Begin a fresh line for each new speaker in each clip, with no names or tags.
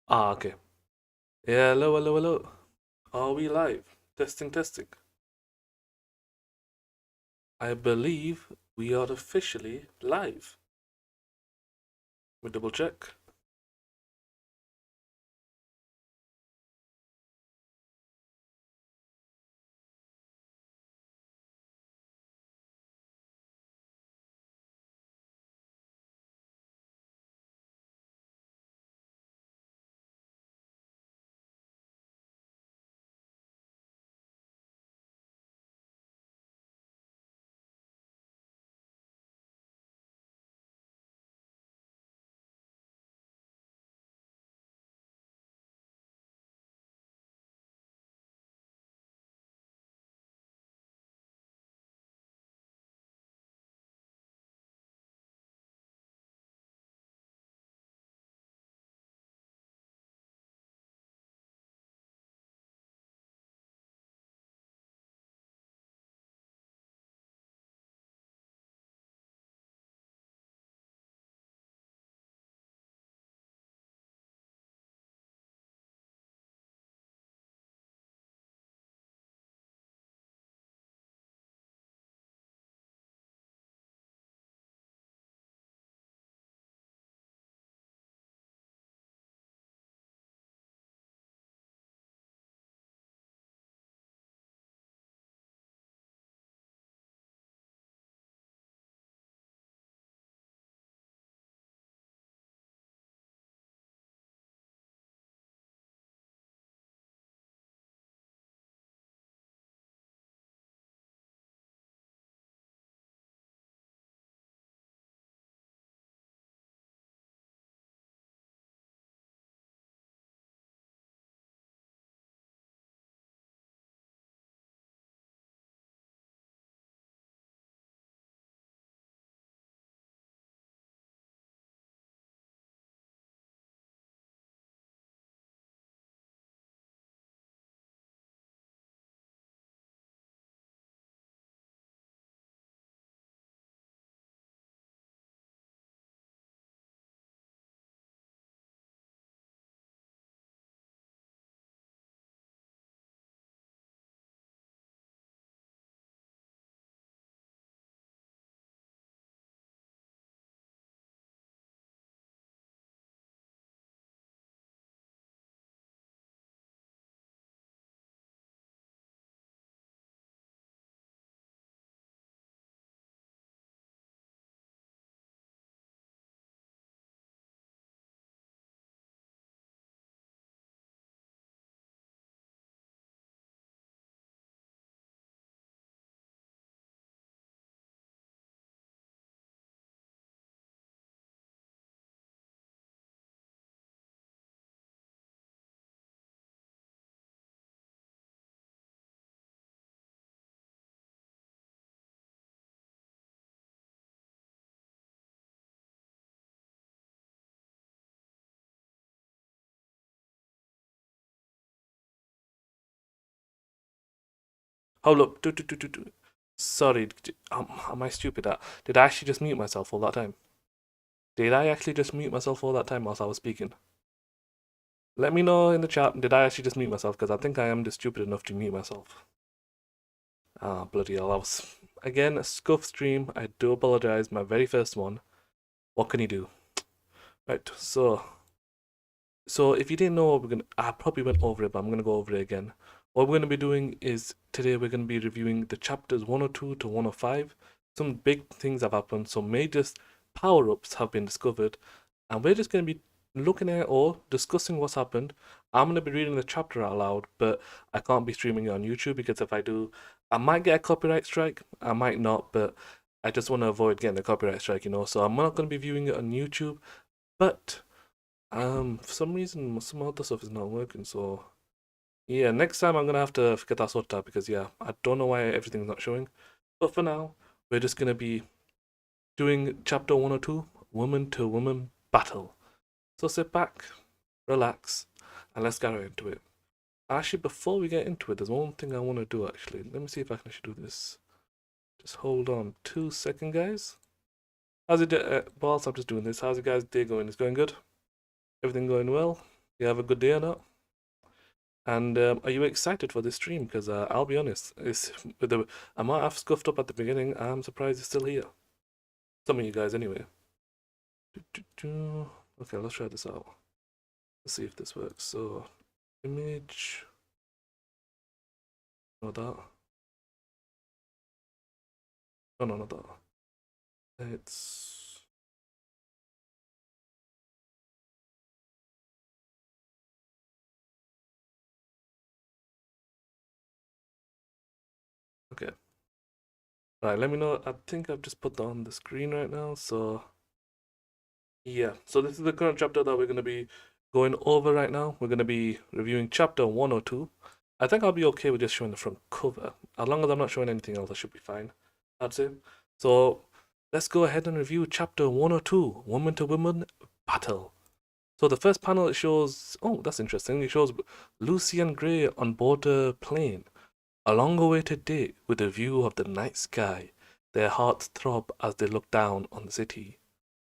Ah, okay. Yeah, hello, hello, hello. Are we live? Testing, testing. I believe we are officially live. We double check. Hold up. Sorry, am I stupid? Did I actually just mute myself all that time? Did I actually just mute myself all that time whilst I was speaking? Let me know in the chat. Did I actually just mute myself? Because I think I am just stupid enough to mute myself. Ah, bloody hell. I was, again, a scuff stream. I do apologize. My very first one. What can you do? Right, so if you didn't know what I probably went over it, but I'm gonna go over it again. What we're gonna be doing is today we're gonna be reviewing the chapters 102 to 105. Some big things have happened, some major power-ups have been discovered, and we're just gonna be looking at it all, discussing what's happened. I'm gonna be reading the chapter out loud, but I can't be streaming it on YouTube because if I do, I might get a copyright strike. I might not, but I just want to avoid getting a copyright strike, So I'm not gonna be viewing it on YouTube, but for some reason, some other stuff is not working. So yeah, next time I'm gonna have to get that sorted out because yeah, I don't know why everything's not showing. But for now, we're just gonna be doing chapter 102, woman to woman battle. So sit back, relax, and let's get right into it. Actually, before we get into it, there's one thing I want to do. Actually, let me see if I can actually do this. Just hold on 2 seconds, guys. How's it, boss? I'm just doing this. How's it guys' day going? It's going good. Everything going well? You have a good day or not? And are you excited for this stream? Because I'll be honest, it's with the amount I've scuffed up at the beginning, I'm surprised it's still here. Some of you guys, anyway. Okay, let's try this out. Let's see if this works. So, image. No, that. No, no, not that. It's. Okay. Right, let me know. I think I've just put that on the screen right now. So, yeah. So, this is the current chapter that we're going to be going over right now. We're going to be reviewing chapter 102. I think I'll be okay with just showing the front cover. As long as I'm not showing anything else, I should be fine. That's it. So, let's go ahead and review chapter 102 Woman to Woman Battle. So, the first panel it shows. Oh, that's interesting. It shows Lucy and Gray on board a plane. A long-awaited day with a view of the night sky. Their hearts throb as they look down on the city.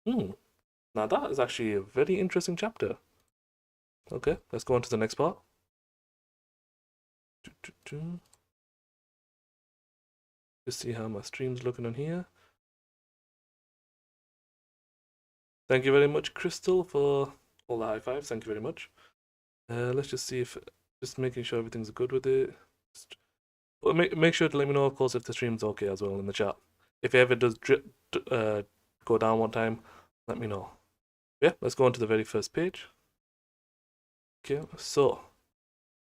Now that is actually a very interesting chapter. Okay, let's go on to the next part. Just see how my stream's looking on here. Thank you very much, Crystal, for all the high fives. Thank you very much. Let's just see if, just making sure everything's good with it. Well, make sure to let me know, of course, if the stream's okay as well in the chat. If it ever does go down one time, let me know. Yeah, let's go on to the very first page. Okay, so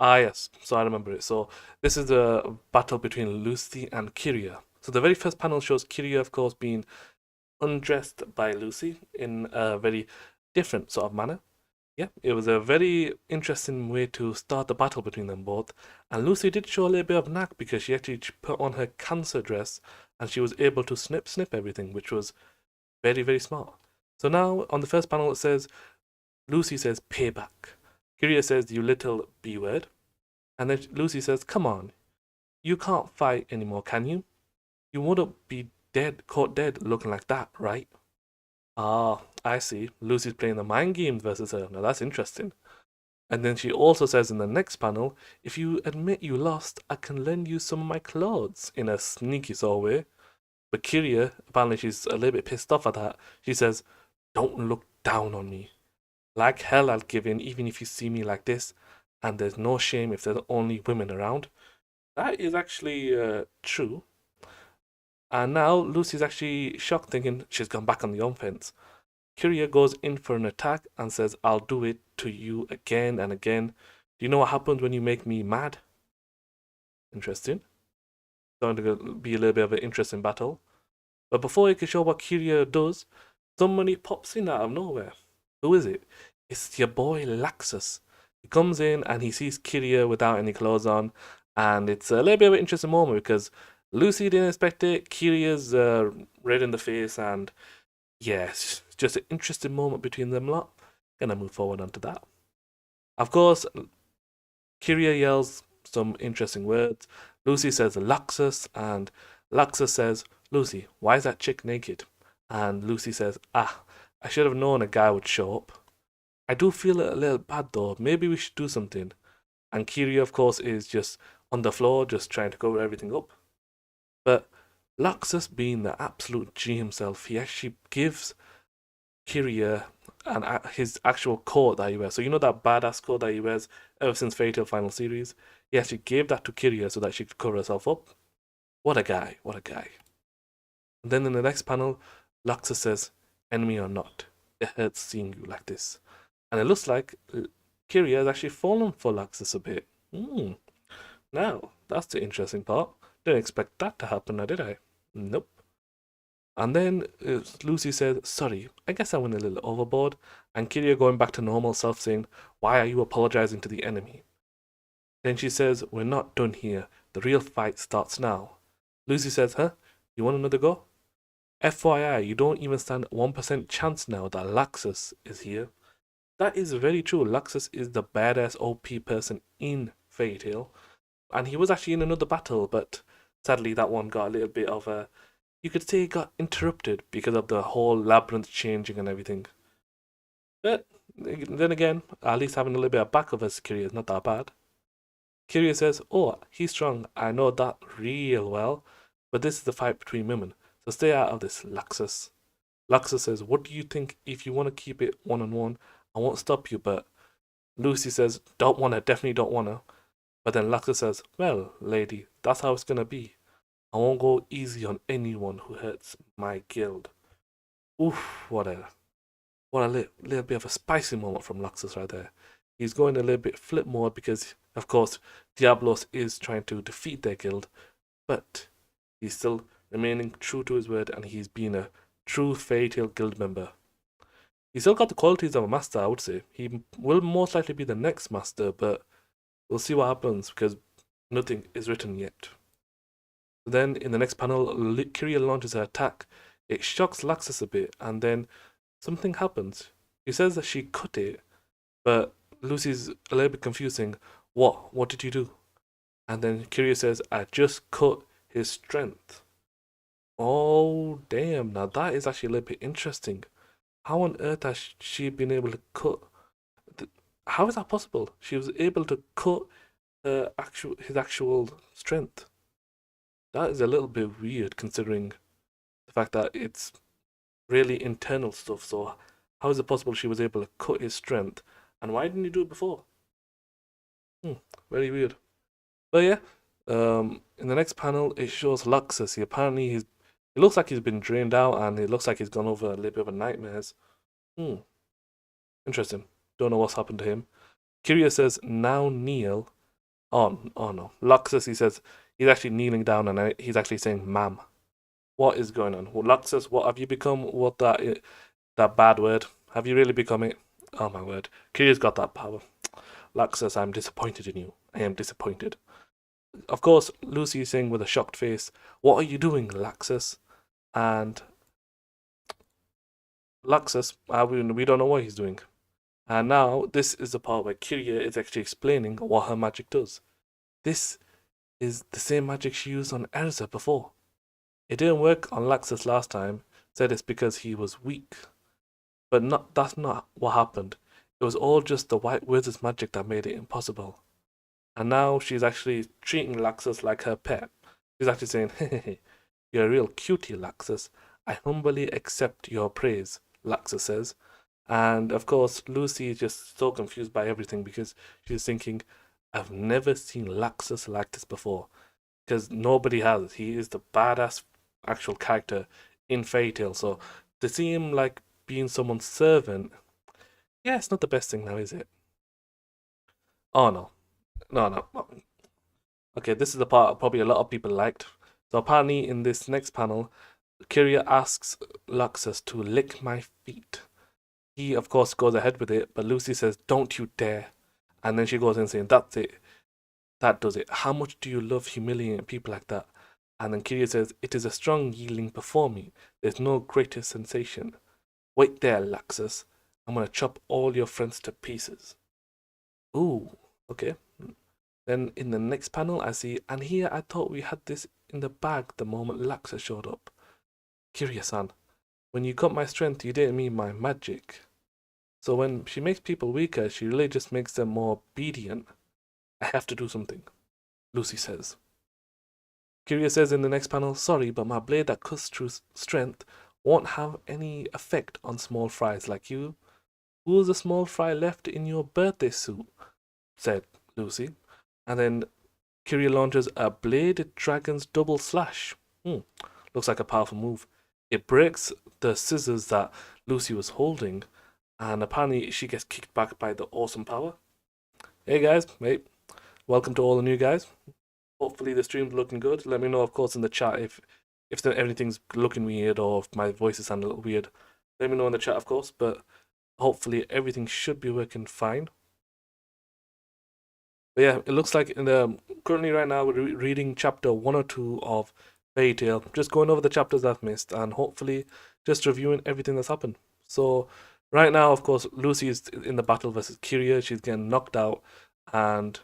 yes, so I remember it. So this is the battle between Lucy and Kyria. So the very first panel shows Kyria, of course, being undressed by Lucy in a very different sort of manner. Yeah, it was a very interesting way to start the battle between them both. And Lucy did show a little bit of knack because she actually put on her cancer dress and she was able to snip everything, which was very, very smart. So now on the first panel it says, Lucy says, payback. Kyria says, you little B-word. And then Lucy says, come on, you can't fight anymore, can you? You wouldn't be caught dead looking like that, right? Ah, I see. Lucy's playing the mind game versus her. Now that's interesting. And then she also says in the next panel, if you admit you lost, I can lend you some of my clothes in a sneaky sort of way. But Kyria, apparently she's a little bit pissed off at that. She says, don't look down on me. Like hell I'll give in even if you see me like this. And there's no shame if there's only women around. That is actually true. And now Lucy's actually shocked, thinking she's gone back on the offense. Kyria goes in for an attack and says, I'll do it to you again and again. Do you know what happens when you make me mad? Interesting. Going to be a little bit of an interesting battle. But before you can show what Kyria does, somebody pops in out of nowhere. Who is it? It's your boy Laxus. He comes in and he sees Kyria without any clothes on. And it's a little bit of an interesting moment because Lucy didn't expect it. Kyria's red in the face, and yes, it's just an interesting moment between them lot. Gonna move forward onto that. Of course, Kyria yells some interesting words. Lucy says Laxus, and Laxus says, Lucy, why is that chick naked? And Lucy says, I should have known a guy would show up. I do feel a little bad though. Maybe we should do something. And Kyria, of course, is just on the floor, just trying to cover everything up. But Laxus, being the absolute G himself, he actually gives Kyria his actual coat that he wears. So you know that badass coat that he wears ever since Fairy Tail Final Series? He actually gave that to Kyria so that she could cover herself up. What a guy, what a guy. And then in the next panel, Laxus says, enemy or not, it hurts seeing you like this. And it looks like Kyria has actually fallen for Laxus a bit. Now, that's the interesting part. Didn't expect that to happen now, did I? Nope. And then Lucy said, sorry, I guess I went a little overboard. And Kyria going back to normal self saying, why are you apologizing to the enemy? Then she says, we're not done here. The real fight starts now. Lucy says, huh? You want another go? FYI, you don't even stand 1% chance now that Laxus is here. That is very true. Laxus is the badass OP person in Fairy Tail. And he was actually in another battle, but sadly that one got a little bit of a, you could say it got interrupted because of the whole labyrinth changing and everything. But Then again, at least having a little bit of back of us, Kyria is not that bad. Kyria says, "Oh, he's strong. I know that real well. But this is the fight between women. So stay out of this, Laxus." Laxus says, "What do you think? If you want to keep it one-on-one, I won't stop you." But Lucy says, "Don't wanna, definitely don't wanna." But then Laxus says, "Well, lady, that's how it's gonna be. I won't go easy on anyone who hurts my guild." Oof, little bit of a spicy moment from Laxus right there. He's going a little bit flip mode because, of course, Diablos is trying to defeat their guild, but he's still remaining true to his word and he's being a true Fairy Tail guild member. He's still got the qualities of a master, I would say. He will most likely be the next master, but we'll see what happens because nothing is written yet. Then in the next panel, Kyria launches her attack. It shocks Laxus a bit, and then something happens. She says that she cut it, but Lucy's a little bit confusing. What? What did you do? And then Kyria says, "I just cut his strength." Oh, damn. Now that is actually a little bit interesting. How on earth has she been able to cut? How is that possible? She was able to cut his actual strength. That is a little bit weird considering the fact that it's really internal stuff. So how is it possible she was able to cut his strength? And why didn't he do it before? Very weird. But yeah, in the next panel it shows Laxus. It looks like he's been drained out and it looks like he's gone over a little bit of a nightmares. Interesting. Don't know what's happened to him. Kyria says, "Now kneel." Oh no. Laxus, he says, he's actually kneeling down and he's actually saying, "Ma'am." What is going on? Well, Laxus, what have you become? What that bad word? Have you really become it? Oh my word. Kyria's got that power. Laxus, I'm disappointed in you. I am disappointed. Of course, Lucy is saying with a shocked face, "What are you doing, Laxus?" And Laxus, we don't know what he's doing. And now, this is the part where Kyria is actually explaining what her magic does. This is the same magic she used on Erza before. It didn't work on Laxus last time, said it's because he was weak. But that's not what happened. It was all just the White Wizard's magic that made it impossible. And now she's actually treating Laxus like her pet. She's actually saying, "Hey, you're a real cutie, Laxus. I humbly accept your praise," Laxus says. And of course, Lucy is just so confused by everything because she's thinking, "I've never seen Laxus like this before." Because nobody has. He is the badass actual character in Fairy Tail. So to see him like being someone's servant, yeah, it's not the best thing now, is it? Oh no. No. Okay, this is the part probably a lot of people liked. So apparently in this next panel, Kyria asks Laxus to lick my feet. He, of course, goes ahead with it, but Lucy says, "Don't you dare." And then she goes in saying, "That's it. That does it. How much do you love humiliating people like that?" And then Kyria says, "It is a strong yielding before me. There's no greater sensation. Wait there, Laxus. I'm gonna chop all your friends to pieces." Ooh, okay. Then in the next panel, I see, "And here I thought we had this in the bag the moment Laxus showed up." Kyria-san, when you got my strength, you didn't mean my magic. So when she makes people weaker, she really just makes them more obedient. I have to do something, Lucy says. Kyria says in the next panel, "Sorry, but my blade that cuts through strength won't have any effect on small fries like you." "Who's a small fry left in your birthday suit?" said Lucy. And then Kyria launches a bladed dragon's double slash. Looks like a powerful move. It breaks the scissors that Lucy was holding, and apparently she gets kicked back by the awesome power. Hey guys, mate. Welcome to all the new guys. Hopefully the stream's looking good. Let me know, of course, in the chat if everything's looking weird or if my voices sound a little weird. Let me know in the chat, of course, but hopefully everything should be working fine. But yeah, it looks like currently right now we're reading chapter 1 or 2 of Fairy Tail. Just going over the chapters I've missed and hopefully just reviewing everything that's happened. So right now, of course, Lucy is in the battle versus Kyria. She's getting knocked out, and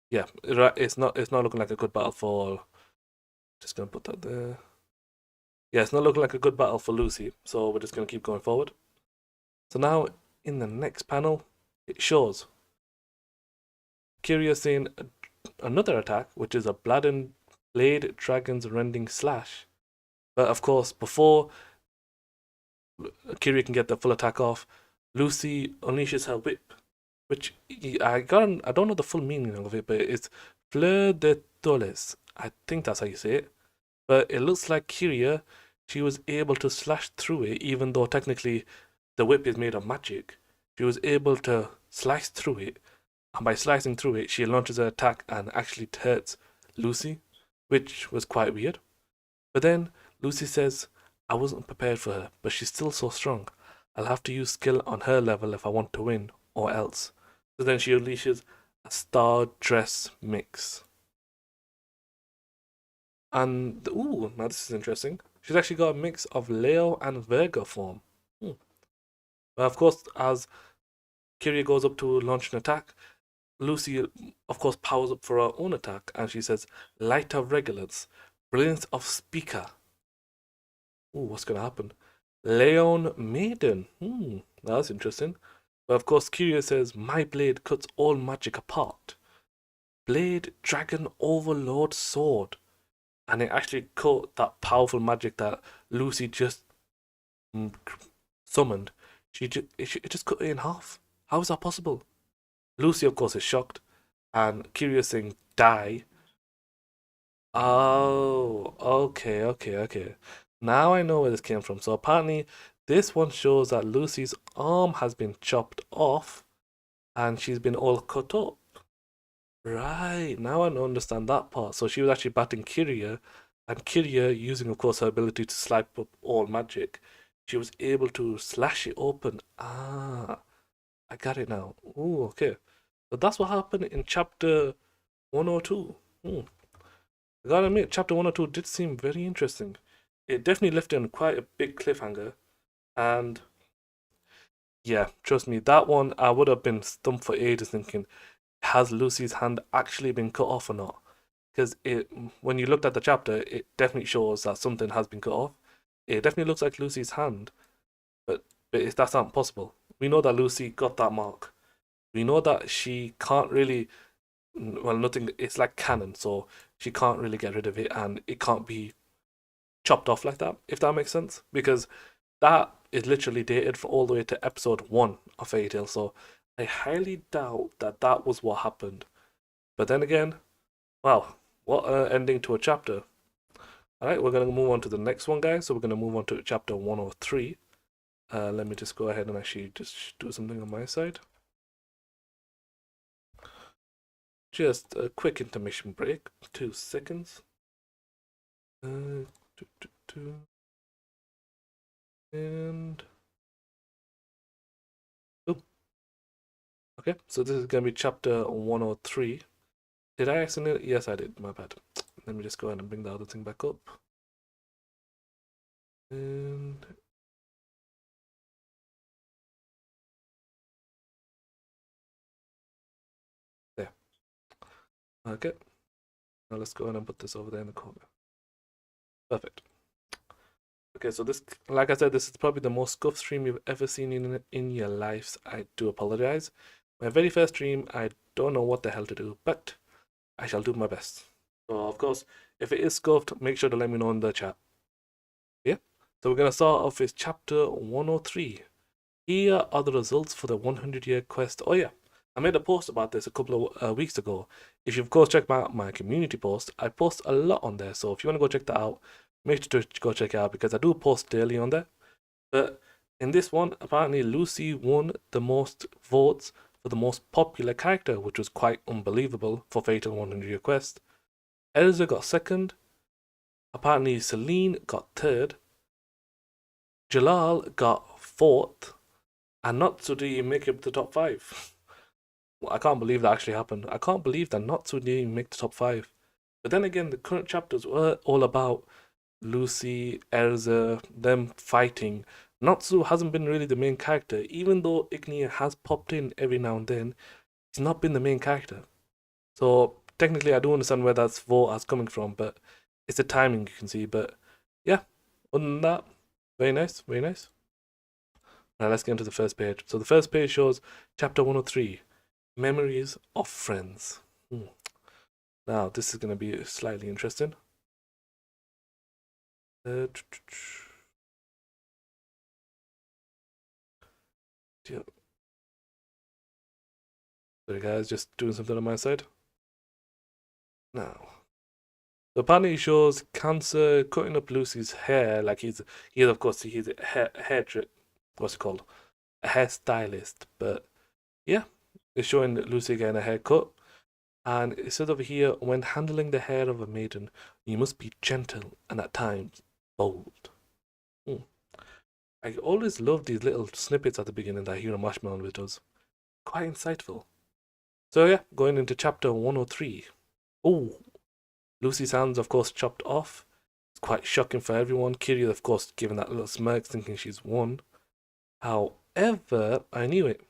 yeah, it's not looking like a good battle for. Just gonna put that there. Yeah, it's not looking like a good battle for Lucy. So we're just gonna keep going forward. So now in the next panel, it shows Kiryu saying another attack, which is a Blade Dragon's Rending Slash. But of course, before Kiryu can get the full attack off, Lucy unleashes her whip, which I don't know the full meaning of it, but it's Fleur de Toles. I think that's how you say it. But it looks like Kiryu, she was able to slash through it, even though technically the whip is made of magic. She was able to slice through it, and by slicing through it, she launches her attack and actually hurts Lucy, which was quite weird. But then Lucy says, I wasn't prepared for her, but she's still so strong. I'll have to use skill on her level if I want to win, or else. So then she unleashes a Star Dress Mix. And, ooh, now this is interesting. She's actually got a mix of Leo and Virgo form. But of course, as Kiryu goes up to launch an attack, Lucy, of course, powers up for her own attack, and she says, Light of Regulance, Brilliance of Speaker. Ooh, what's going to happen? Leon Maiden. That's interesting. But of course, Kiryu says, My blade cuts all magic apart. Blade Dragon Overlord Sword. And it actually cut that powerful magic that Lucy just summoned. It just cut it in half. How is that possible? Lucy, of course, is shocked. And Kiryu is saying, Die. Oh, okay. Now I know where this came from. So apparently, this one shows that Lucy's arm has been chopped off and she's been all cut up. Right, now I understand that part. So she was actually batting Kiryu, and Kiryu, using of course her ability to swipe up all magic, she was able to slash it open. Ah, I got it now. Oh, okay. So that's what happened in chapter 102. I gotta admit, chapter 102 did seem very interesting. It definitely left in quite a big cliffhanger, and yeah, trust me, that one I would have been stumped for ages thinking, has Lucy's hand actually been cut off or not? Because when you looked at the chapter, it definitely shows that something has been cut off. It definitely looks like Lucy's hand, but that's not possible. We know that Lucy got that mark. We know that she can't really, well, nothing. It's like canon, so she can't really get rid of it, and it can't be chopped off like that. If that makes sense, because that is literally dated for all the way to episode 1 of Fairy Tail. So I highly doubt that that was what happened. But then again, wow, what an ending to a chapter. Alright, we're going to move on to the next one, guys. So we're going to move on to chapter 103. Let me just go ahead and actually just do something on my side. Just a quick intermission break, 2 seconds. And oh, okay, so this is going to be chapter 103. Did I accidentally? Yes, I did. My bad. Let me just go ahead and bring the other thing back up. And there. Okay. Now let's go ahead and put this over there in the corner. Perfect. Okay, so this, like I said, this is probably the most scuffed stream you've ever seen in your lives. I do apologize. My very first stream, I don't know what the hell to do, but I shall do my best. So, of course, if it is scuffed, make sure to let me know in the chat. Yeah? So we're going to start off with chapter 103. Here are the results for the 100-year quest. Oh yeah, I made a post about this a couple of weeks ago. If you, of course, check my community post, I post a lot on there. So if you want to go check that out, make sure to go check it out because I do post daily on there. But in this one, apparently Lucy won the most votes for the most popular character, which was quite unbelievable for Fatal 100-year quest. Erza got second. Apparently Celine got third. Jalal got fourth. And Natsu didn't make it to the top 5. I can't believe that actually happened. I can't believe that Natsu didn't make the top 5. But then again, the current chapters were all about Lucy, Erza, them fighting. Natsu hasn't been really the main character, even though Ignia has popped in every now and then. He's not been the main character. So technically, I do understand where that vote is coming from, but it's the timing you can see. But yeah, other than that, very nice, very nice. Now let's get into the first page. So the first page shows chapter 103, Memories of Friends. Now this is going to be slightly interesting. Sorry guys, just doing something on my side. Now, the apparently shows Cancer cutting up Lucy's hair like he's of course he's a what's it called, a hairstylist. But yeah, it's showing Lucy getting a haircut, and it says over here, when handling the hair of a maiden, you must be gentle and at times bold. I always love these little snippets at the beginning that Hero Marshmallow does. Quite insightful. So yeah, going into chapter 103. Oh, Lucy's hands, of course, chopped off. It's quite shocking for everyone. Kiryu, of course, giving that little smirk, thinking she's won. However, I knew it.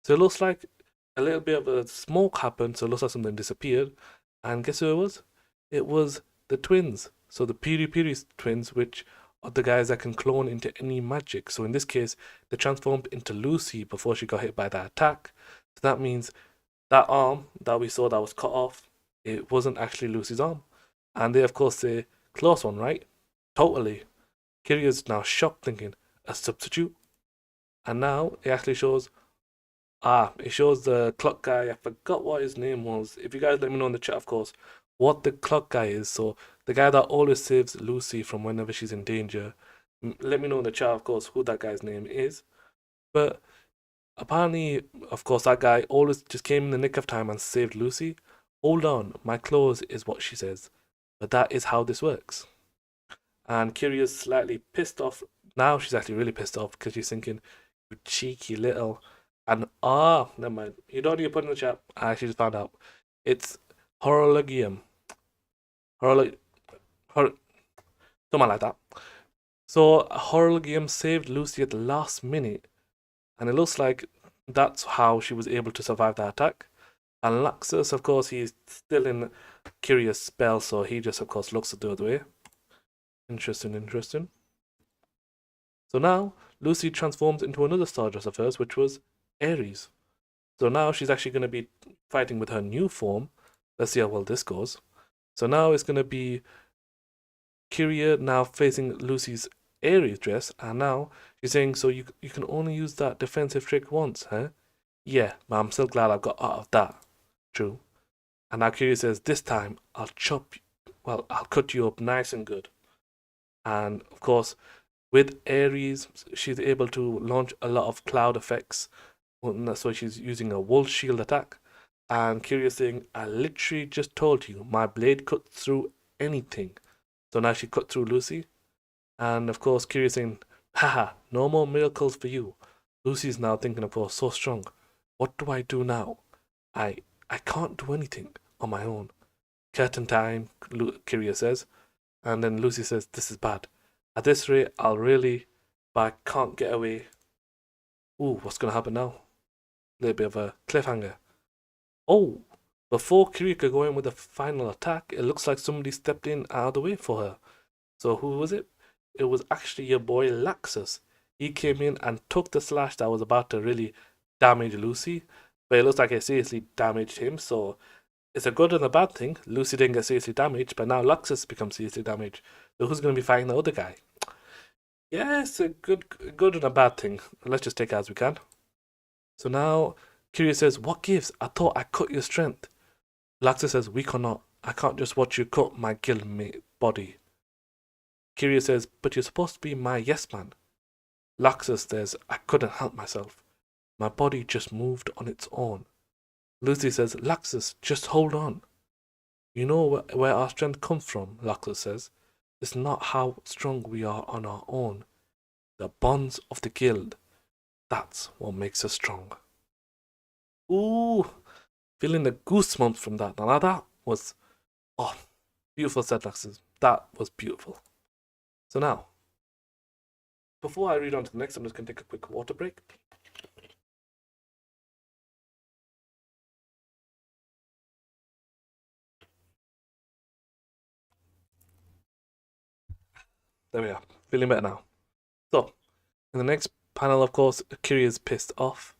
So it looks like a little bit of a smoke happened, so it looks like something disappeared. And guess who it was? It was the twins. So the Piri Piri twins, which are the guys that can clone into any magic. So in this case, they transformed into Lucy before she got hit by that attack. So that means that arm that we saw that was cut off, it wasn't actually Lucy's arm. And they, of course, say, close one, right? Totally. Kiryu's now shocked, thinking, a substitute? And now it actually shows, it shows the clock guy. I forgot what his name was. If you guys let me know in the chat, of course, what the clock guy is. So the guy that always saves Lucy from whenever she's in danger. Let me know in the chat, of course, who that guy's name is. But apparently, of course, that guy always just came in the nick of time and saved Lucy. Hold on, my clothes is what she says. But that is how this works. And Kiryu's slightly pissed off. Now she's actually really pissed off because she's thinking, you cheeky little. And never mind. You don't need to put in the chat. I actually just found out. It's Horologium. Something like that. So Horologium saved Lucy at the last minute. And it looks like that's how she was able to survive that attack. And Laxus, of course, he's still in Kiryu's spell, so he just, of course, looks the other way. Interesting. So now, Lucy transforms into another Stardust of hers, which was Ares. So now she's actually going to be fighting with her new form. Let's see how well this goes. So now it's going to be Kiryu now facing Lucy's Ares dress, and now she's saying, so you can only use that defensive trick once, huh? Yeah, but I'm still glad I got out of that. True. And now Kiryu says, this time I'll cut you up nice and good. And of course, with Ares, she's able to launch a lot of cloud effects. So she's using a wolf shield attack. And Kiryu saying, I literally just told you, my blade cuts through anything. So now she cut through Lucy. And of course, Kiryu saying, haha, no more miracles for you. Lucy's now thinking, of course, so strong. What do I do now? I can't do anything on my own. Curtain time, Kiryu says. And then Lucy says, this is bad. At this rate, I'll really, but I can't get away. Ooh, what's going to happen now? A little bit of a cliffhanger. Oh, before Kiryu could go in with the final attack, it looks like somebody stepped in out of the way for her. So who was it? It was actually your boy Laxus. He came in and took the slash that was about to really damage Lucy. But it looks like it seriously damaged him, so it's a good and a bad thing. Lucy didn't get seriously damaged, but now Laxus becomes seriously damaged. So who's going to be fighting the other guy? Yeah, it's a good and a bad thing. Let's just take it as we can. So now Kiryu says, what gives? I thought I cut your strength. Laxus says, we cannot. I can't just watch you cut my guildmate body. Kiryu says, but you're supposed to be my yes man. Laxus says, I couldn't help myself. My body just moved on its own. Lucy says, Laxus, just hold on. You know where our strength comes from, Laxus says. It's not how strong we are on our own. The bonds of the guild. That's what makes us strong. Ooh, feeling the goosebumps from that. Now that was, beautiful said Laxus. That was beautiful. So now, before I read on to the next, I'm just going to take a quick water break. There we are. Feeling better now. So, in the next panel, of course, Kiria's pissed off.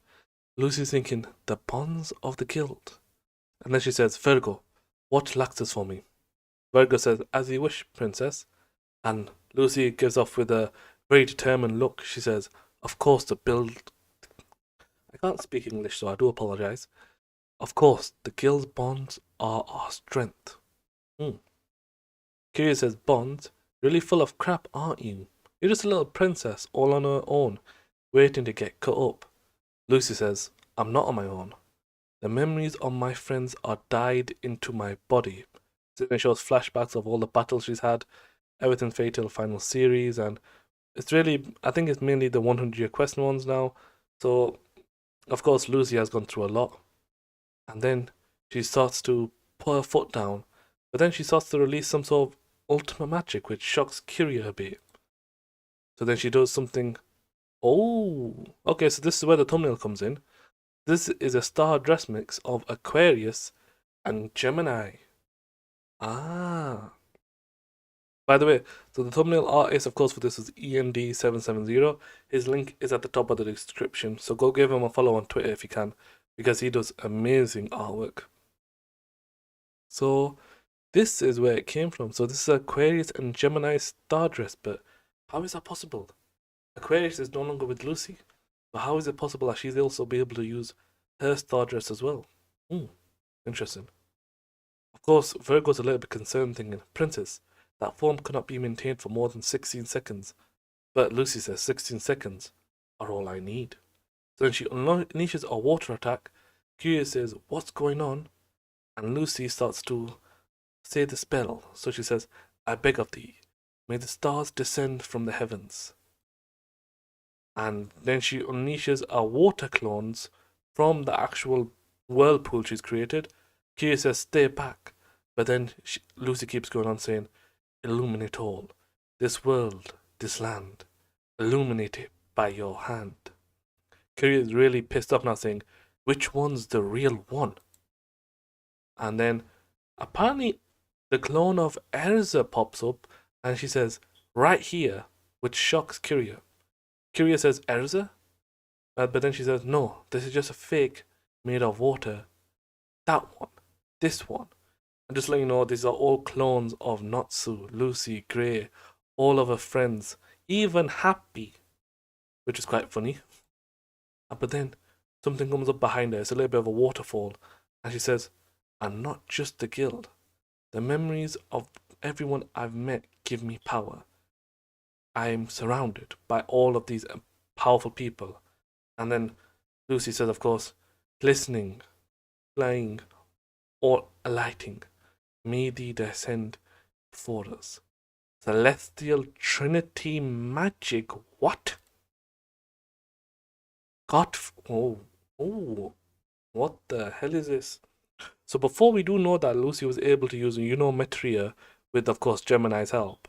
Lucy's thinking, the bonds of the guild. And then she says, Virgo, watch Laxus for me. Virgo says, as you wish, princess. And Lucy gives off with a very determined look. She says, of course, the build... I can't speak English, so I do apologize. Of course, the guild's bonds are our strength. Kiria says, bonds? Really full of crap, aren't you? You're just a little princess, all on her own, waiting to get cut up. Lucy says, I'm not on my own. The memories of my friends are dyed into my body. So it shows flashbacks of all the battles she's had, everything Fatal Final Series, and it's really, I think it's mainly the 100-year quest ones now. So, of course, Lucy has gone through a lot. And then she starts to put her foot down, but then she starts to release some sort of ultimate magic, which shocks Kiria a bit. So then she does something. Oh, okay, so this is where the thumbnail comes in. This is a star dress mix of Aquarius and Gemini. Ah. By the way, so the thumbnail artist, of course, for this is END770. His link is at the top of the description, so go give him a follow on Twitter if you can, because he does amazing artwork. So this is where it came from. So this is Aquarius and Gemini star dress, but how is that possible? Aquarius is no longer with Lucy, but how is it possible that she's also be able to use her star dress as well? Interesting. Of course, Virgo's a little bit concerned, thinking, Princess, that form cannot be maintained for more than 16 seconds. But Lucy says 16 seconds are all I need. So then she unleashes a water attack. Kiria says, what's going on? And Lucy starts to say the spell. So she says, I beg of thee, may the stars descend from the heavens. And then she unleashes a water clones from the actual whirlpool she's created. Kiria says, stay back. But then Lucy keeps going on saying, illuminate all, this world, this land, illuminate it by your hand. Kiria is really pissed off now, saying, which one's the real one? And then apparently the clone of Erza pops up and she says, right here, which shocks Kiria. Kiria says, Erza? But then she says, no, this is just a fake made of water. That one, this one. And just let you know, these are all clones of Natsu, Lucy, Grey, all of her friends, even Happy, which is quite funny. But then something comes up behind her. It's a little bit of a waterfall. And she says, and not just the guild. The memories of everyone I've met give me power. I am surrounded by all of these powerful people. And then Lucy says, of course, listening, flying, or alighting. May thee descend before us. Celestial Trinity magic. What? God. Oh. What the hell is this? So before we do know that Lucy was able to use Metria with, of course, Gemini's help.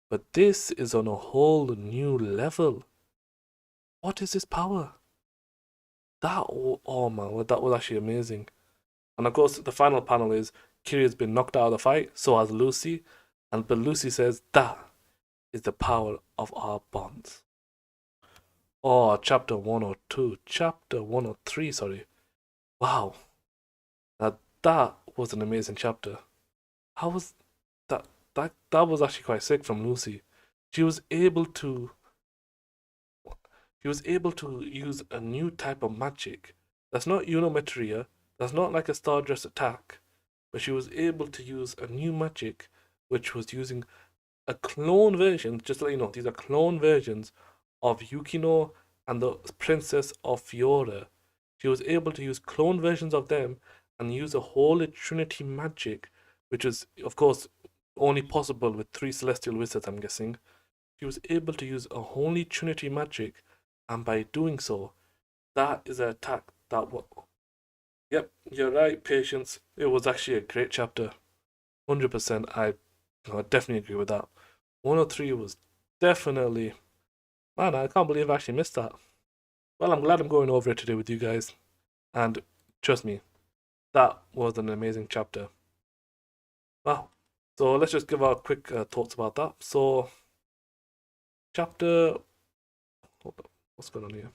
But this is on a whole new level. What is this power? Oh my word, that was actually amazing. And of course, the final panel is Kiria's been knocked out of the fight, so has Lucy. But Lucy says, that is the power of our bonds. Oh, chapter 102. Chapter 103, sorry. Wow. Now that was an amazing chapter. How was that? That was actually quite sick from Lucy. She was able to use a new type of magic. That's not Unometria. That's not like a Star Dress attack. But she was able to use a new magic, which was using a clone version. Just to let you know, these are clone versions of Yukino and the Princess of Fiora. She was able to use clone versions of them and use a Holy Trinity magic, which is, of course, only possible with 3 Celestial Wizards, I'm guessing. She was able to use a Holy Trinity magic, and by doing so, that is an attack that was... Yep, you're right, Patience. It was actually a great chapter. 100%, I definitely agree with that. 103 was definitely... Man, I can't believe I actually missed that. Well, I'm glad I'm going over it today with you guys. And trust me, that was an amazing chapter. Wow. So let's just give our quick thoughts about that. So, chapter... What's going on here?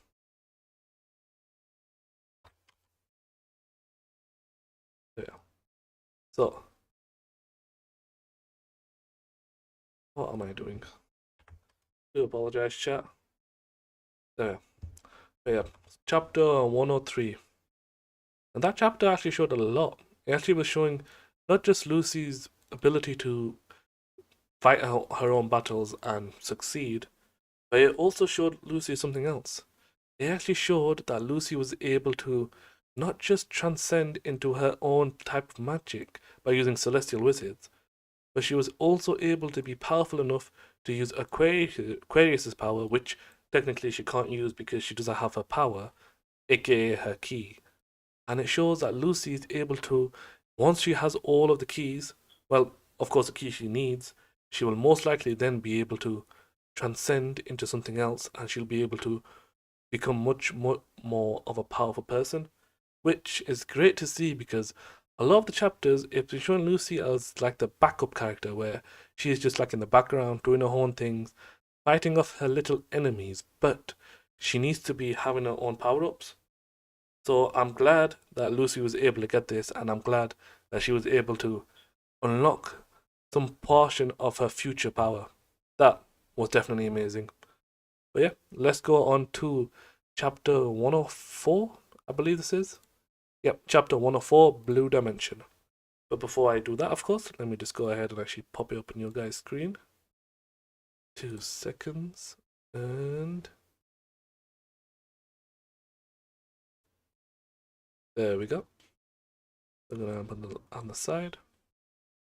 Yeah. So, what am I doing? Do apologize, chat. There. Yeah. Chapter 103. And that chapter actually showed a lot. It actually was showing not just Lucy's ability to fight her own battles and succeed, but it also showed Lucy something else. It actually showed that Lucy was able to not just transcend into her own type of magic by using celestial wizards, but she was also able to be powerful enough to use Aquarius's power, which technically she can't use because she doesn't have her power, aka her key. And it shows that Lucy is able to, once she has all of the keys, well, of course, the key she needs, she will most likely then be able to transcend into something else, and she'll be able to become much more of a powerful person, which is great to see because a lot of the chapters, it's been showing Lucy as like the backup character where she is just like in the background doing her own things, fighting off her little enemies, but she needs to be having her own power ups. So I'm glad that Lucy was able to get this, and I'm glad that she was able to unlock some portion of her future power. That was definitely amazing. But yeah, let's go on to chapter 104, I believe this is. Yep, chapter 104, Blue Dimension. But before I do that, of course, let me just go ahead and actually pop it up on your guys' screen. 2 seconds. And there we go. I'm going to put it on the side.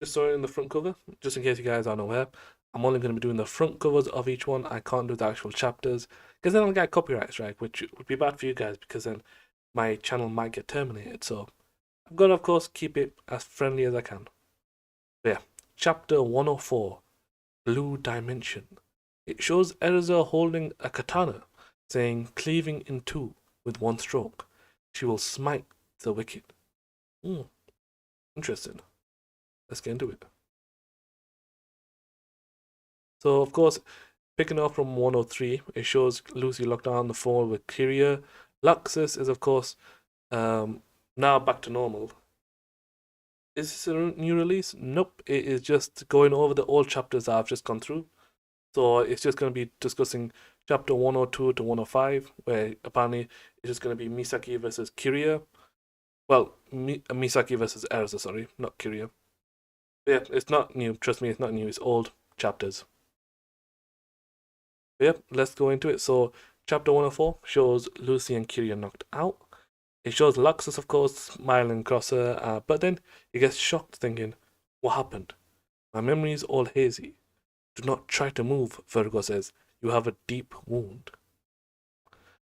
Just so in the front cover, just in case you guys aren't aware, I'm only going to be doing the front covers of each one. I can't do the actual chapters because then I'll get copyright strike, which would be bad for you guys because then my channel might get terminated. So I'm going to, of course, keep it as friendly as I can. But yeah, chapter 104, Blue Dimension. It shows Erza holding a katana, saying, cleaving in two with one stroke, she will smite the wicked. Interesting. Let's get into it. So, of course, picking up from 103, it shows Lucy locked on the phone with Kyria. Laxus is, of course, now back to normal. Is this a new release? Nope, it is just going over the old chapters that I've just gone through. So it's just going to be discussing chapter 102 to 105, where apparently it's just going to be Misaki versus Kyria. Well, Misaki versus Erza, sorry, not Kyria. But yeah, it's not new. Trust me, it's not new. It's old chapters. But yeah, let's go into it. So chapter 104 shows Lucy and Kyria knocked out. It shows Laxus, of course, smiling across her, but then he gets shocked, thinking, what happened? My memory is all hazy. Do not try to move, Virgo says. You have a deep wound.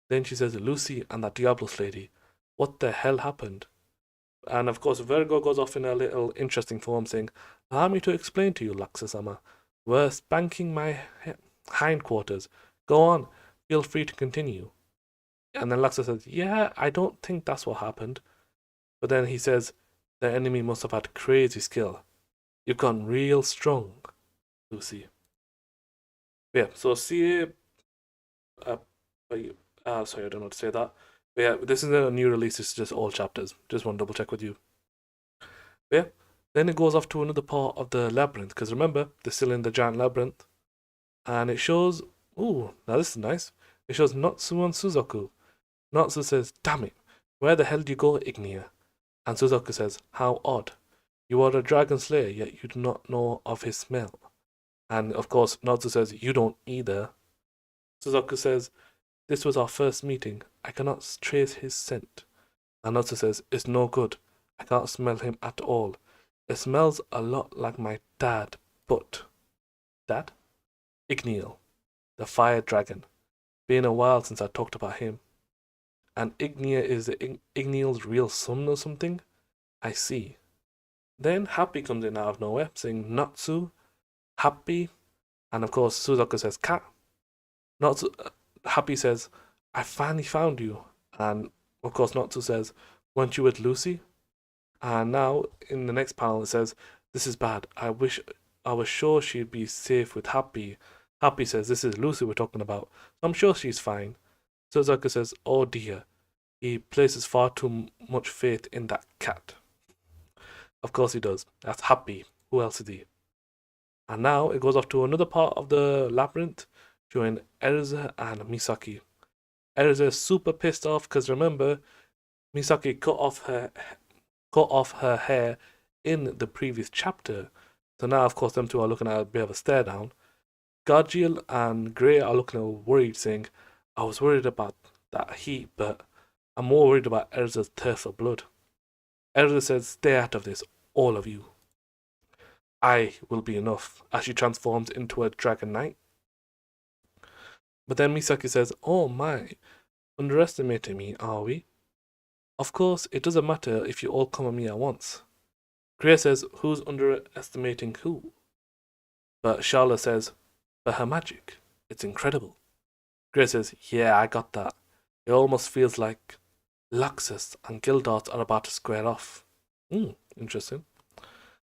Then she says, Lucy and that Diablos lady, what the hell happened? And of course, Virgo goes off in a little interesting form saying, allow me to explain to you, Laxus-sama. We're spanking my hindquarters. Go on, feel free to continue. And then Laxus says, yeah, I don't think that's what happened. But then he says, the enemy must have had crazy skill. You've gone real strong, Lucy. Yeah, so see, sorry, I don't know how to say that. But yeah, this isn't a new release, it's just all chapters. Just want to double check with you. But yeah, then it goes off to another part of the labyrinth, because remember, they're still in the giant labyrinth. And it shows, ooh, now this is nice. It shows Natsu and Suzaku. Natsu says, damn it, where the hell do you go, Ignia? And Suzaku says, how odd. You are a dragon slayer, yet you do not know of his smell. And of course, Natsu says, you don't either. Suzaku says, this was our first meeting. I cannot trace his scent. And Natsu says, it's no good. I can't smell him at all. It smells a lot like my dad, but... Dad? Igniel, the fire dragon. Been a while since I talked about him. And Ignia is Igniel's real son or something? I see. Then Happy comes in out of nowhere, saying Natsu, Happy, and of course Suzaku says cat. Natsu, Happy says, I finally found you. And of course Natsu says, weren't you with Lucy? And now in the next panel it says, this is bad. I wish I was sure she'd be safe with Happy. Happy says, this is Lucy we're talking about. I'm sure she's fine. Suzuka says, oh dear, he places far too much faith in that cat. Of course he does. That's Happy. Who else is he? And now it goes off to another part of the labyrinth, showing Erza and Misaki. Erza is super pissed off because remember, Misaki cut off her hair in the previous chapter. So now, of course, them two are looking at a bit of a stare down. Gargiel and Grey are looking a little worried, saying, I was worried about that heat, but I'm more worried about Erza's thirst for blood. Erza says, stay out of this, all of you. I will be enough, as she transforms into a dragon knight. But then Misaki says, oh my, underestimating me, are we? Of course, it doesn't matter if you all come at me at once. Grey says, who's underestimating who? But Charlotte says, but her magic, it's incredible. Grey says, yeah, I got that. It almost feels like Laxus and Gildart are about to square off. Interesting.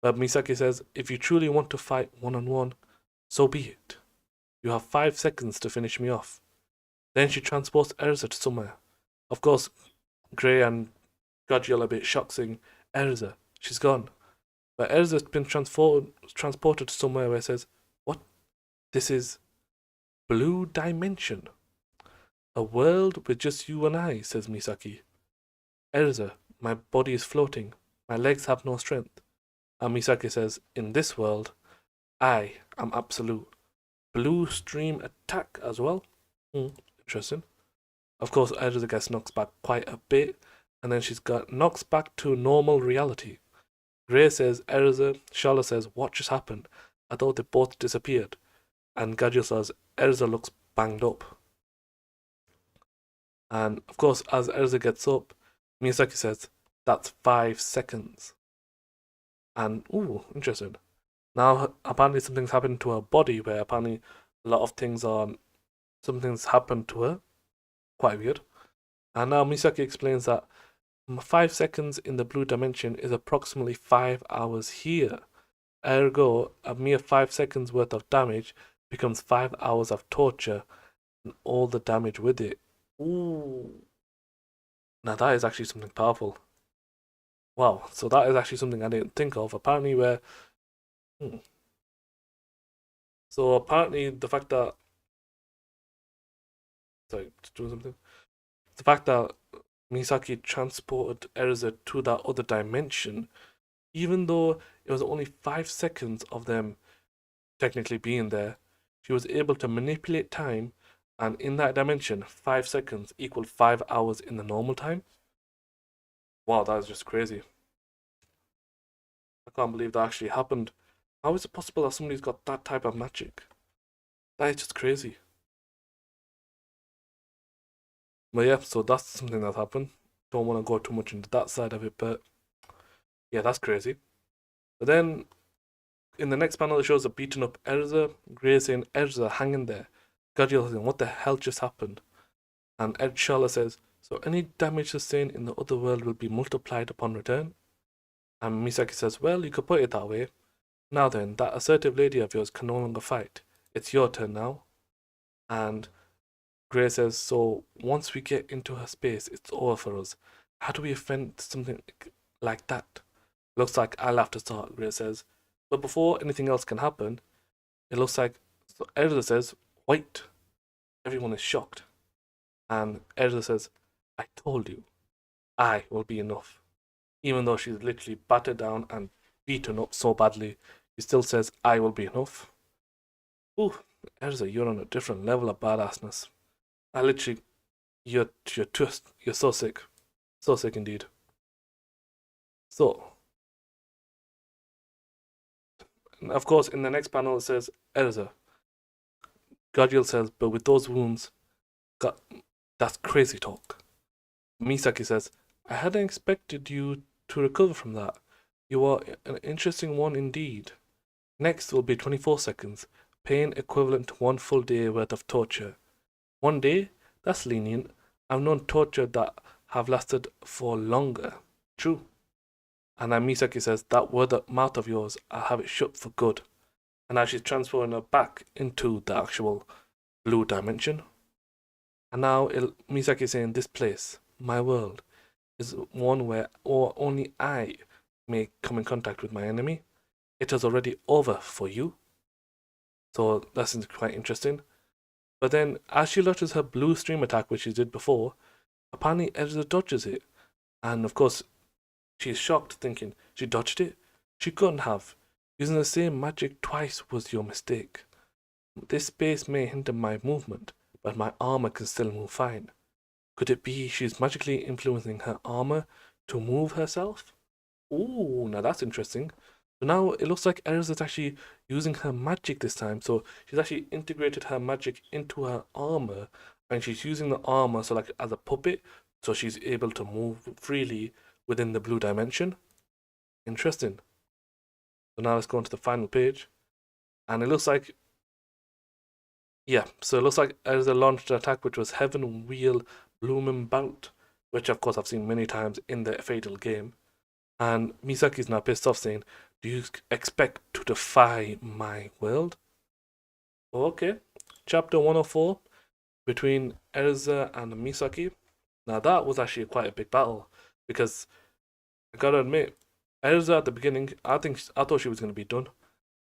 But Misaki says, if you truly want to fight one-on-one, so be it. You have 5 seconds to finish me off. Then she transports Erza to somewhere. Of course, Grey and Gargiel are a bit shocked, saying, Erza, she's gone. But Erza's been transported to somewhere where it says, what? This is Blue Dimension. A world with just you and I, says Misaki. Erza, my body is floating. My legs have no strength. And Misaki says, in this world, I am absolute. Blue stream attack as well. Interesting. Of course, Erza gets knocked back quite a bit, and then she's got knocked back to normal reality. Grey says, Erza. Charlotte says, what just happened? I thought they both disappeared. And Gargiel says, Erza looks banged up. And of course, as Erza gets up, Misaki says, that's 5 seconds. And, interesting. Now, apparently something's happened to her body, where apparently a lot of something's happened to her. Quite weird. And now Misaki explains that 5 seconds in the blue dimension is approximately 5 hours here. Ergo, a mere 5 seconds worth of damage becomes 5 hours of torture and all the damage with it. Ooh. Now that is actually something powerful. Wow, so that is actually something I didn't think of. Apparently So apparently the fact that doing something. The fact that Misaki transported Erza to that other dimension, even though it was only 5 seconds of them technically being there, she was able to manipulate time, and in that dimension, 5 seconds equaled 5 hours in the normal time. Wow, that is just crazy. I can't believe that actually happened. How is it possible that somebody's got that type of magic? That is just crazy. But yeah, so that's something that happened. Don't want to go too much into that side of it, but yeah, that's crazy. But then in the next panel, it shows a beaten up Erza. Grey saying, Erza, hang in there. Gargiel saying, what the hell just happened? And Ed Charlotte says, so any damage sustained in the other world will be multiplied upon return? And Misaki says, well, you could put it that way. Now then, that assertive lady of yours can no longer fight. It's your turn now. And Grey says, so once we get into her space, it's over for us. How do we offend something like that? Looks like I'll have to start, Grey says. But before anything else can happen, it looks like Erza says, wait. Everyone is shocked. And Erza says, I told you, I will be enough. Even though she's literally battered down and beaten up so badly, she still says, I will be enough. Ooh, Erza, you're on a different level of badassness. I literally, you're so sick. So sick indeed. So, of course, in the next panel it says, Erza. Gargiel says, but with those wounds, that's crazy talk. Misaki says, I hadn't expected you to recover from that. You are an interesting one indeed. Next will be 24 seconds, pain equivalent to 1 full day worth of torture. 1 day? That's lenient. I've known torture that have lasted for longer. True. And then Misaki says, that mouth of yours, I'll have it shut for good. And now she's transferring her back into the actual blue dimension. And now Misaki is saying, this place, my world, is one where only I may come in contact with my enemy. It is already over for you. So that's quite interesting. But then, as she launches her blue stream attack, which she did before, apparently Erza dodges it. And of course, she's shocked, thinking, she dodged it? She couldn't have. Using the same magic twice was your mistake. This space may hinder my movement, but my armor can still move fine. Could it be she's magically influencing her armor to move herself? Ooh, now that's interesting. So now it looks like Erza is actually using her magic this time. So she's actually integrated her magic into her armor, and she's using the armor so like as a puppet, so she's able to move freely within the blue dimension. Interesting. So now let's go on to the final page, and it looks like, yeah. So it looks like Erza launched an attack which was Heaven Wheel Bloomin' Bout, which of course I've seen many times in the Fatal game. And Misaki's now pissed off, saying, do you expect to defy my world? Okay. Chapter 104 between Erza and Misaki. Now that was actually quite a big battle, because I gotta admit, Erza at the beginning, I thought she was gonna be done.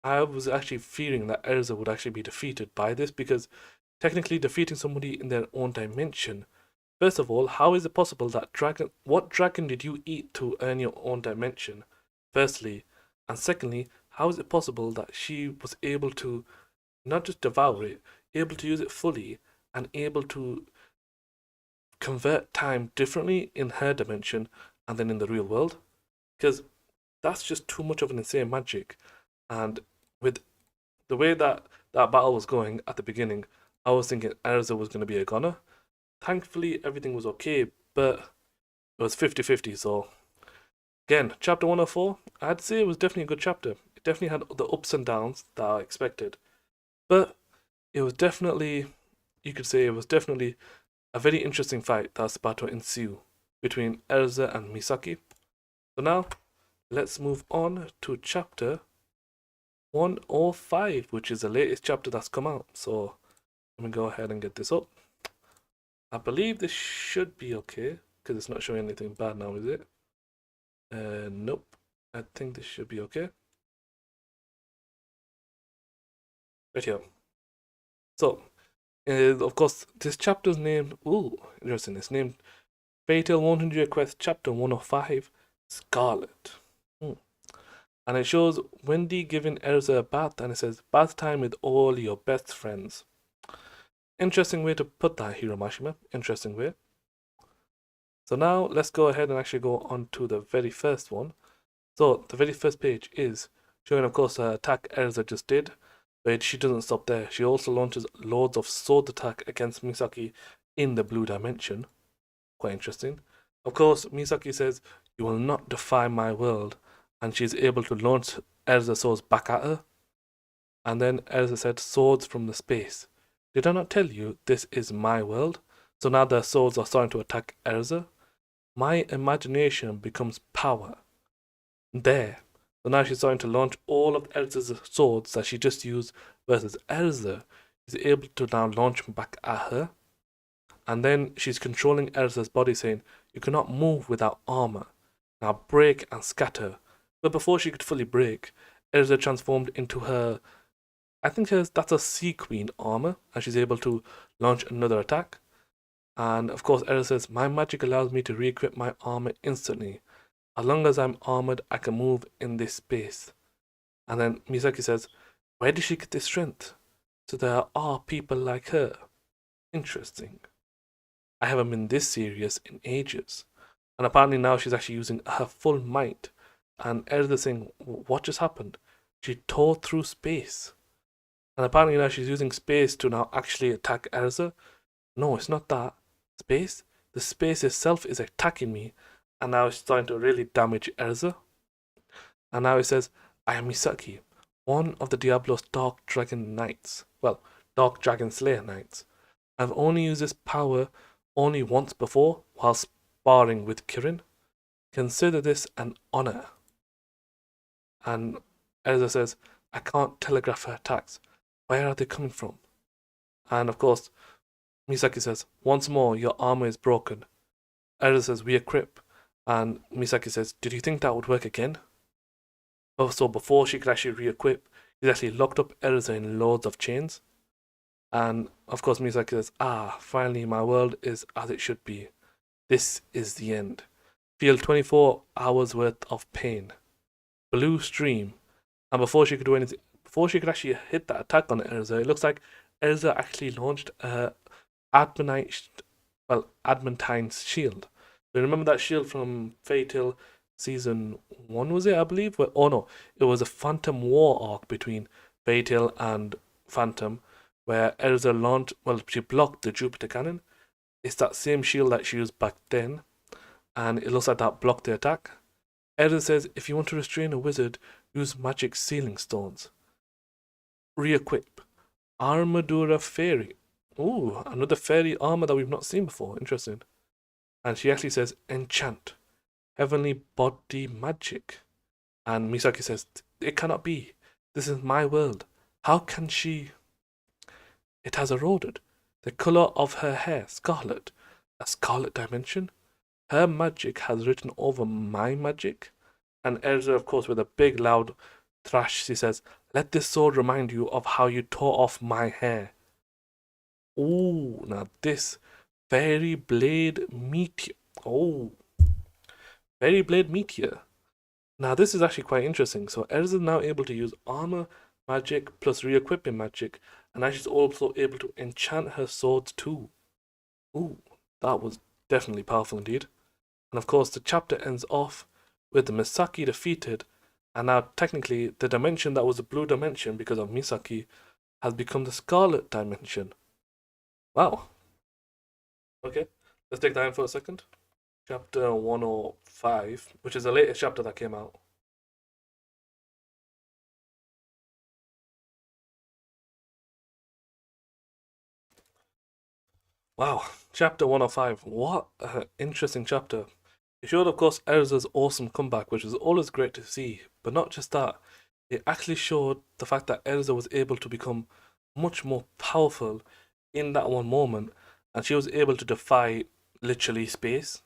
I was actually fearing that Erza would actually be defeated by this, because technically defeating somebody in their own dimension. First of all, how is it possible that what dragon did you eat to earn your own dimension? Firstly, and secondly, how is it possible that she was able to not just devour it, able to use it fully, and able to convert time differently in her dimension and then in the real world? Because that's just too much of an insane magic. And with the way that battle was going at the beginning, I was thinking Erza was going to be a goner. Thankfully, everything was okay, but it was 50-50, so again, chapter 104, I'd say it was definitely a good chapter. It definitely had the ups and downs that I expected, but it was definitely, you could say it was definitely a very interesting fight that's about to ensue between Erza and Misaki. So now, let's move on to chapter 105, which is the latest chapter that's come out. So let me go ahead and get this up. I believe this should be okay, because it's not showing anything bad now, is it? Nope. I think this should be okay. Right here. So, of course, this chapter is named, ooh, interesting, it's named Fatal 100 Quest Chapter 105, Scarlet. And it shows Wendy giving Erza a bath, and it says, bath time with all your best friends. Interesting way to put that, Hiromashima. Interesting way. So now let's go ahead and actually go on to the very first one. So the very first page is showing, of course, the attack Erza just did, but she doesn't stop there. She also launches loads of sword attack against Misaki in the blue dimension. Quite interesting. Of course, Misaki says, you will not defy my world, and she's able to launch Erza swords back at her. And then Erza said, swords from the space. Did I not tell you this is my world? So now the swords are starting to attack Erza. My imagination becomes power. There. So now she's starting to launch all of Erza's swords that she just used versus Erza. She's able to now launch back at her. And then she's controlling Erza's body, saying, you cannot move without armor. Now break and scatter. But before she could fully break, Erza transformed into her, I think that's a Sea Queen armor, and she's able to launch another attack. And of course, Erza says, my magic allows me to re-equip my armor instantly. As long as I'm armored, I can move in this space. And then Misaki says, where did she get this strength? So there are people like her. Interesting. I haven't been this serious in ages. And apparently now she's actually using her full might. And Erza saying, what just happened? She tore through space. And apparently now she's using space to now actually attack Erza. No, it's not that. Space? The space itself is attacking me. And now it's starting to really damage Erza. And now it says, I am Misaki, one of the Diablo's Dark Dragon Knights. Well, Dark Dragon Slayer Knights. I've only used this power only once before while sparring with Kirin. Consider this an honor. And Erza says, I can't telegraph her attacks. Where are they coming from? And of course, Misaki says, once more, your armor is broken. Erza says, re-equip. And Misaki says, did you think that would work again? Oh, so before she could actually re-equip, he's actually locked up Erza in loads of chains. And of course, Misaki says, finally, my world is as it should be. This is the end. Feel 24 hours worth of pain. Blue stream. And before she could do anything, before she could actually hit that attack on Erza, it looks like Erza actually launched a Adamantine shield. So remember that shield from Fairy Tail season 1, was it, I believe? Oh no, it was a Phantom War arc between Fairy Tail and Phantom, where Erza launched, she blocked the Jupiter cannon. It's that same shield that she used back then, and it looks like that blocked the attack. Erza says, if you want to restrain a wizard, use magic sealing stones. Re-equip. Armadura Fairy. Ooh, another fairy armor that we've not seen before. Interesting. And she actually says, enchant. Heavenly body magic. And Misaki says, it cannot be. This is my world. How can she? It has eroded. The color of her hair, scarlet. A scarlet dimension? Her magic has written over my magic. And Erza, of course, with a big loud thrash, she says, let this sword remind you of how you tore off my hair. Ooh, now this Fairy Blade Meteor. Oh, Fairy Blade Meteor. Now this is actually quite interesting. So Erza is now able to use armor magic plus re-equipping magic, and now she's also able to enchant her swords too. Ooh, that was definitely powerful indeed. And of course, the chapter ends off with the Misaki defeated, and now technically the dimension that was the blue dimension because of Misaki has become the scarlet dimension. Wow. Okay, let's take that in for a second. Chapter 105, which is the latest chapter that came out. Wow, chapter 105. What an interesting chapter. It showed, of course, Erza's awesome comeback, which is always great to see. But not just that, it actually showed the fact that Erza was able to become much more powerful in that one moment, and she was able to defy literally space.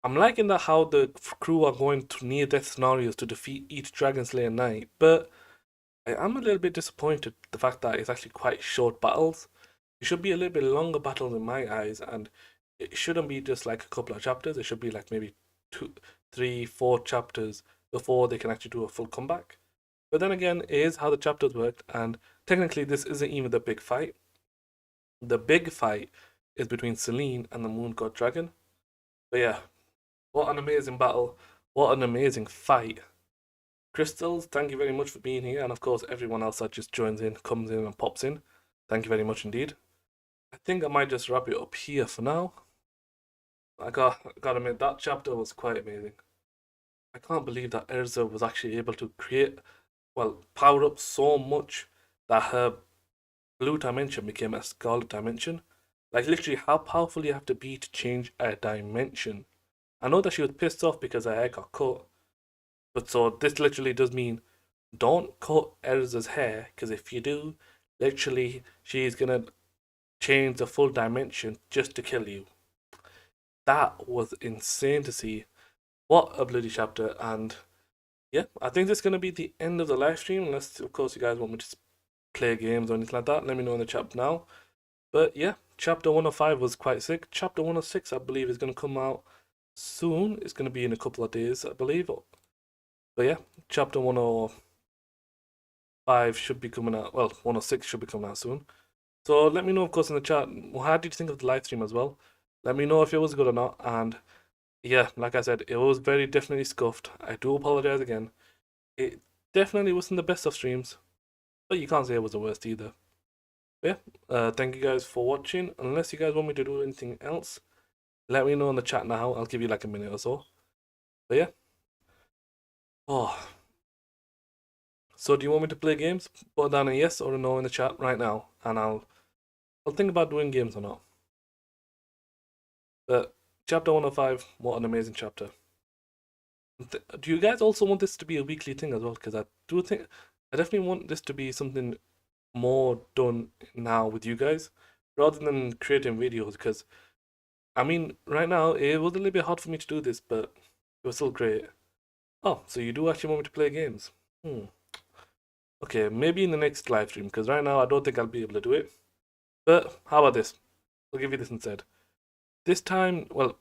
I'm liking that how the crew are going to near-death scenarios to defeat each Dragon Slayer Knight, but I am a little bit disappointed the fact that it's actually quite short battles. It should be a little bit longer battles in my eyes, and it shouldn't be just like a couple of chapters. It should be like maybe 2, 3, 4 chapters before they can actually do a full comeback. But then again, it is how the chapters work, and technically this isn't even the big fight. The big fight is between Selene and the Moon God Dragon. But yeah, what an amazing battle. What an amazing fight. Crystals, thank you very much for being here, and of course everyone else that just joins in, comes in and pops in. Thank you very much indeed. I think I might just wrap it up here for now. I gotta admit, that chapter was quite amazing. I can't believe that Erza was actually able to power up so much that her blue dimension became a scarlet dimension. Like, literally, how powerful you have to be to change a dimension. I know that she was pissed off because her hair got cut, but so this literally does mean don't cut Erza's hair, because if you do, literally, she's gonna change the full dimension just to kill you. That was insane to see. What a bloody chapter. And yeah, I think this is going to be the end of the live stream, unless, of course, you guys want me to play games or anything like that. Let me know in the chat now. But yeah, chapter 105 was quite sick. Chapter 106, I believe, is going to come out soon. It's going to be in a couple of days, I believe. But yeah, chapter 105 should be coming out. Well, 106 should be coming out soon. So let me know, of course, in the chat, how did you think of the live stream as well? Let me know if it was good or not. And yeah, like I said, it was very definitely scuffed. I do apologize again. It definitely wasn't the best of streams, but you can't say it was the worst either. But yeah, thank you guys for watching. Unless you guys want me to do anything else, let me know in the chat now. I'll give you like a minute or so. But yeah. Oh. So do you want me to play games? Put down a yes or a no in the chat right now, and I'll think about doing games or not. But chapter 105, what an amazing chapter. Do you guys also want this to be a weekly thing as well? Because I definitely want this to be something more done now with you guys. rather than creating videos. Because I mean, right now it was a little bit hard for me to do this, but it was still great. Oh, so you do actually want me to play games? Hmm. Okay, maybe in the next live stream, because right now I don't think I'll be able to do it. But how about this? I'll give you this instead. This time, well,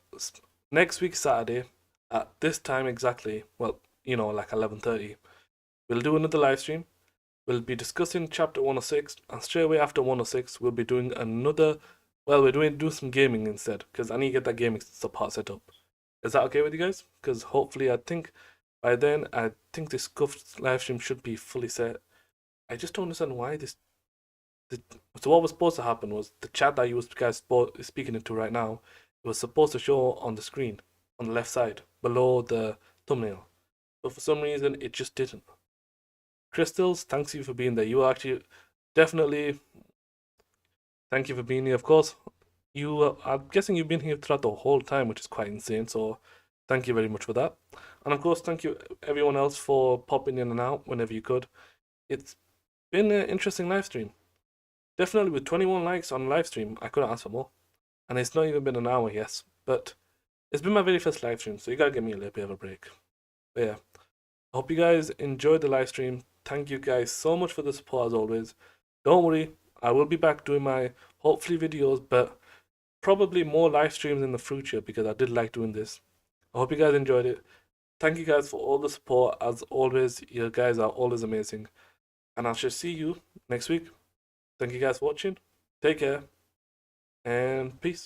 next week Saturday at this time exactly, well, like 11:30, we'll do another live stream. We'll be discussing chapter 106, and straight away after 106, we'll be doing another. Well, we're doing some gaming instead, because I need to get that gaming part set up. Is that okay with you guys? Because hopefully, I think by then, I think this scuffed live stream should be fully set. I just don't understand why this. So what was supposed to happen was the chat that you guys speaking into right now, it was supposed to show on the screen on the left side below the thumbnail, but for some reason it just didn't. Crystals, thanks you for being there. You are actually definitely thank you for being here. Of course, I'm guessing you've been here throughout the whole time, which is quite insane. So, thank you very much for that. And of course, thank you everyone else for popping in and out whenever you could. It's been an interesting live stream. Definitely with 21 likes on live stream, I couldn't ask for more. And it's not even been an hour, yes, but it's been my very first live stream, so you gotta give me a little bit of a break. But yeah, I hope you guys enjoyed the live stream. Thank you guys so much for the support as always. Don't worry, I will be back doing my hopefully videos, but probably more live streams in the future because I did like doing this. I hope you guys enjoyed it. Thank you guys for all the support. As always, you guys are always amazing. And I shall see you next week. Thank you guys for watching. Take care and peace.